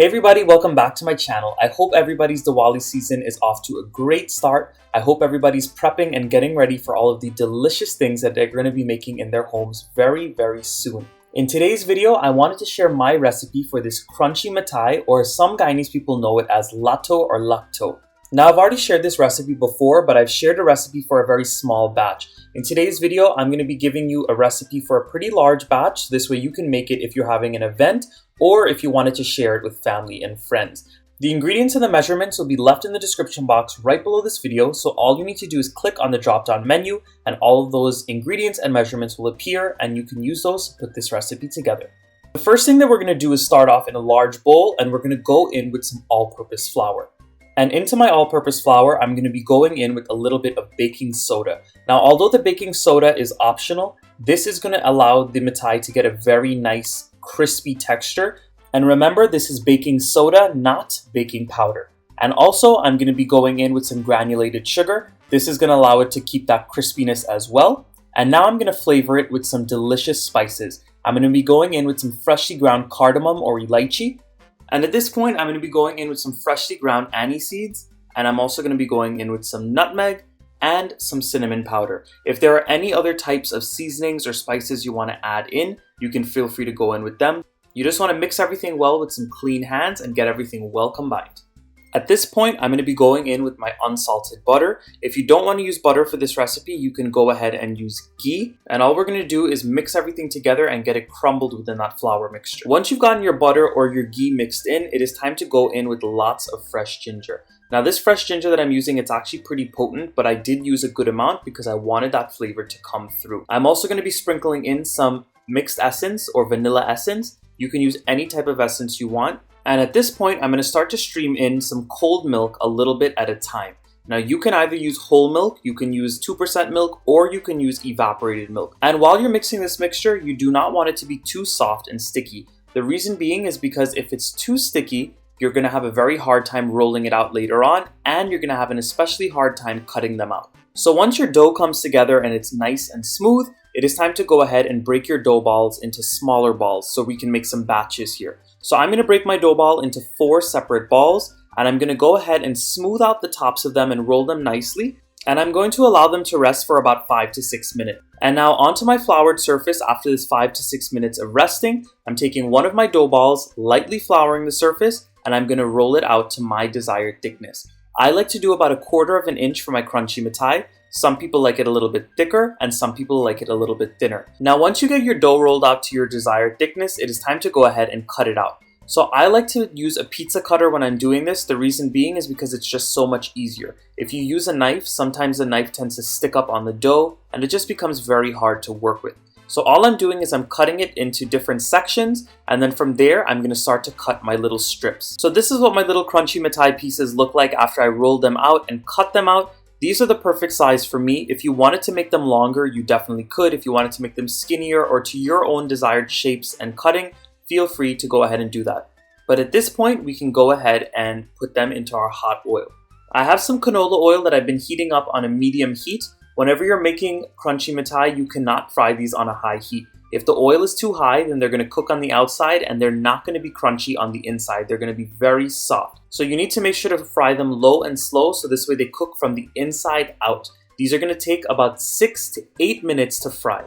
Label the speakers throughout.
Speaker 1: Hey everybody, welcome back to my channel. I hope everybody's Diwali season is off to a great start. I hope everybody's prepping and getting ready for all of the delicious things that they're going to be making in their homes very soon. In today's video, I wanted to share my recipe for this crunchy Mithai, or as some Guyanese people know it as latto or lacto. Now, I've already shared this recipe before, but I've shared a recipe for a very small batch. In today's video, I'm going to be giving you a recipe for a pretty large batch. This way you can make it if you're having an event or if you wanted to share it with family and friends. The ingredients and the measurements will be left in the description box right below this video, so all you need to do is click on the drop-down menu and all of those ingredients and measurements will appear and you can use those to put this recipe together. The first thing that we're going to do is start off in a large bowl and we're going to go in with some all-purpose flour. And into my all-purpose flour, I'm going to be going in with a little bit of baking soda. Now, although the baking soda is optional, this is going to allow the Mithai to get a very nice, crispy texture. And remember, this is baking soda, not baking powder. And also, I'm going to be going in with some granulated sugar. This is going to allow it to keep that crispiness as well. And now I'm going to flavor it with some delicious spices. I'm going to be going in with some freshly ground cardamom or elychee. And at this point, I'm going to be going in with some freshly ground anise seeds, and I'm also going to be going in with some nutmeg and some cinnamon powder. If there are any other types of seasonings or spices you want to add in, you can feel free to go in with them. You just want to mix everything well with some clean hands and get everything well combined. At this point, I'm going to be going in with my unsalted butter. If you don't want to use butter for this recipe, you can go ahead and use ghee. And all we're going to do is mix everything together and get it crumbled within that flour mixture. Once you've gotten your butter or your ghee mixed in, it is time to go in with lots of fresh ginger. Now, this fresh ginger that I'm using, it's actually pretty potent, but I did use a good amount because I wanted that flavor to come through. I'm also going to be sprinkling in some mixed essence or vanilla essence. You can use any type of essence you want. And at this point, I'm going to start to stream in some cold milk a little bit at a time. Now, you can either use whole milk, you can use 2% milk, or you can use evaporated milk. And while you're mixing this mixture, you do not want it to be too soft and sticky. The reason being is because if it's too sticky, you're going to have a very hard time rolling it out later on, and you're going to have an especially hard time cutting them out. So once your dough comes together and it's nice and smooth, it is time to go ahead and break your dough balls into smaller balls so we can make some batches here. So I'm going to break my dough ball into 4 separate balls, and I'm going to go ahead and smooth out the tops of them and roll them nicely. And I'm going to allow them to rest for about 5 to 6 minutes. And now onto my floured surface after this 5 to 6 minutes of resting, I'm taking one of my dough balls, lightly flouring the surface, and I'm going to roll it out to my desired thickness. I like to do about 1/4 of an inch for my crunchy Mithai. Some people like it a little bit thicker and some people like it a little bit thinner. Now, once you get your dough rolled out to your desired thickness, it is time to go ahead and cut it out. So I like to use a pizza cutter when I'm doing this. The reason being is because it's just so much easier. If you use a knife, sometimes the knife tends to stick up on the dough and it just becomes very hard to work with. So all I'm doing is I'm cutting it into different sections, and then from there, I'm going to start to cut my little strips. So this is what my little crunchy Mithai pieces look like after I rolled them out and cut them out. These are the perfect size for me. If you wanted to make them longer, you definitely could. If you wanted to make them skinnier or to your own desired shapes and cutting, feel free to go ahead and do that. But at this point, we can go ahead and put them into our hot oil. I have some canola oil that I've been heating up on a medium heat. Whenever you're making crunchy Mithai, you cannot fry these on a high heat. If the oil is too high, then they're going to cook on the outside and they're not going to be crunchy on the inside. They're going to be very soft. So you need to make sure to fry them low and slow so this way they cook from the inside out. These are going to take about 6 to 8 minutes to fry.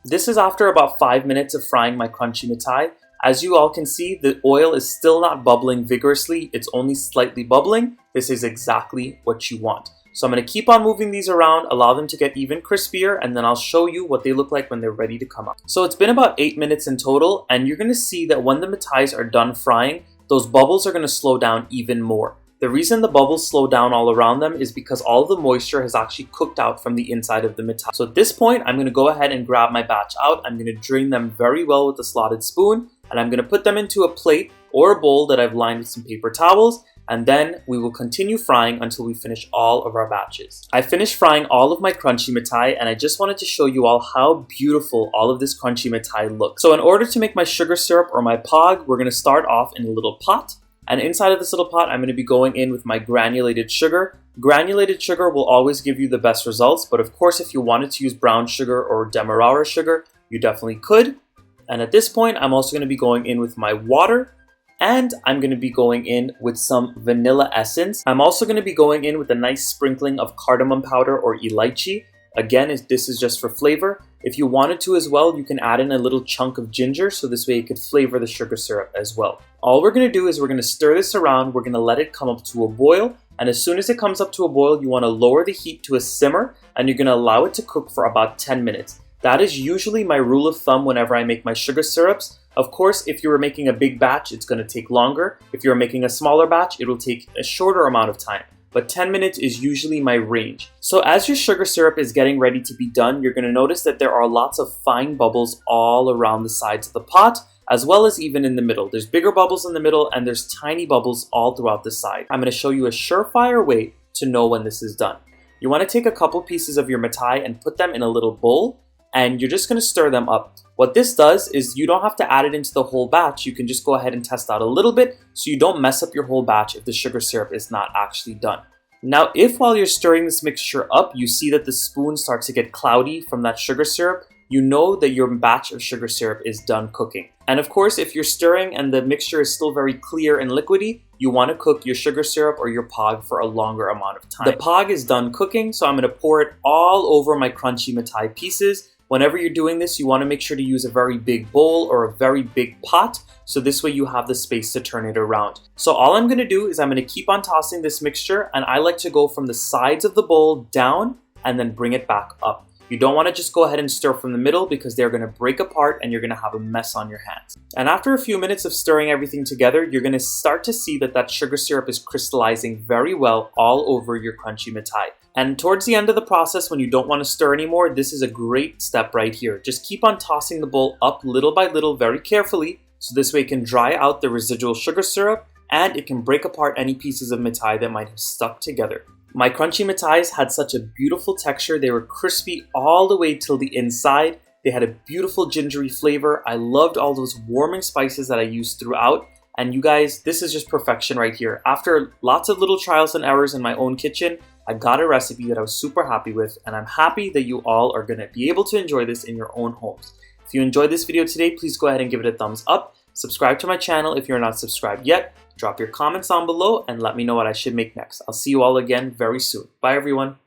Speaker 1: This is after about 5 minutes of frying my crunchy Mithai. As you all can see, the oil is still not bubbling vigorously. It's only slightly bubbling. This is exactly what you want. So I'm going to keep on moving these around, allow them to get even crispier, and then I'll show you what they look like when they're ready to come out. So it's been about 8 minutes in total, and you're going to see that when the Mithais are done frying, those bubbles are going to slow down even more. The reason the bubbles slow down all around them is because all of the moisture has actually cooked out from the inside of the Mithai. So at this point, I'm going to go ahead and grab my batch out. I'm going to drain them very well with a slotted spoon, and I'm going to put them into a plate or a bowl that I've lined with some paper towels. And then we will continue frying until we finish all of our batches. I finished frying all of my crunchy Mithai, and I just wanted to show you all how beautiful all of this crunchy Mithai looks. So in order to make my sugar syrup or my paag, we're going to start off in a little pot. And inside of this little pot, I'm going to be going in with my granulated sugar. Granulated sugar will always give you the best results, but of course, if you wanted to use brown sugar or demerara sugar, you definitely could. And at this point, I'm also going to be going in with my water And I'm going to be going in with some vanilla essence. I'm also going to be going in with a nice sprinkling of cardamom powder or elychee. Again, this is just for flavor. If you wanted to as well, you can add in a little chunk of ginger, so this way it could flavor the sugar syrup as well. All we're going to do is we're going to stir this around. We're going to let it come up to a boil. And as soon as it comes up to a boil, you want to lower the heat to a simmer, and you're going to allow it to cook for about 10 minutes. That is usually my rule of thumb whenever I make my sugar syrups. Of course, if you were making a big batch, it's going to take longer. If you're making a smaller batch, it'll take a shorter amount of time. But 10 minutes is usually my range. So as your sugar syrup is getting ready to be done, you're going to notice that there are lots of fine bubbles all around the sides of the pot, as well as even in the middle. There's bigger bubbles in the middle and there's tiny bubbles all throughout the side. I'm going to show you a surefire way to know when this is done. You want to take a couple pieces of your Mithai and put them in a little bowl, and you're just going to stir them up. What this does is you don't have to add it into the whole batch. You can just go ahead and test out a little bit so you don't mess up your whole batch if the sugar syrup is not actually done. Now, if while you're stirring this mixture up, you see that the spoon starts to get cloudy from that sugar syrup, you know that your batch of sugar syrup is done cooking. And of course, if you're stirring and the mixture is still very clear and liquidy, you want to cook your sugar syrup or your paag for a longer amount of time. The paag is done cooking, so I'm going to pour it all over my crunchy Mithai pieces. Whenever you're doing this, you want to make sure to use a very big bowl or a very big pot, so this way you have the space to turn it around. So all I'm going to do is I'm going to keep on tossing this mixture, and I like to go from the sides of the bowl down and then bring it back up. You don't want to just go ahead and stir from the middle because they're going to break apart and you're going to have a mess on your hands. And after a few minutes of stirring everything together, you're going to start to see that sugar syrup is crystallizing very well all over your crunchy Mithai. And towards the end of the process, when you don't want to stir anymore, this is a great step right here. Just keep on tossing the bowl up little by little very carefully, so this way it can dry out the residual sugar syrup and it can break apart any pieces of Mithai that might have stuck together. My crunchy Mithais had such a beautiful texture. They were crispy all the way till the inside. They had a beautiful gingery flavor. I loved all those warming spices that I used throughout. And you guys, this is just perfection right here. After lots of little trials and errors in my own kitchen, I got a recipe that I was super happy with, and I'm happy that you all are going to be able to enjoy this in your own homes. If you enjoyed this video today, please go ahead and give it a thumbs up. Subscribe to my channel if you're not subscribed yet. Drop your comments down below and let me know what I should make next. I'll see you all again very soon. Bye everyone.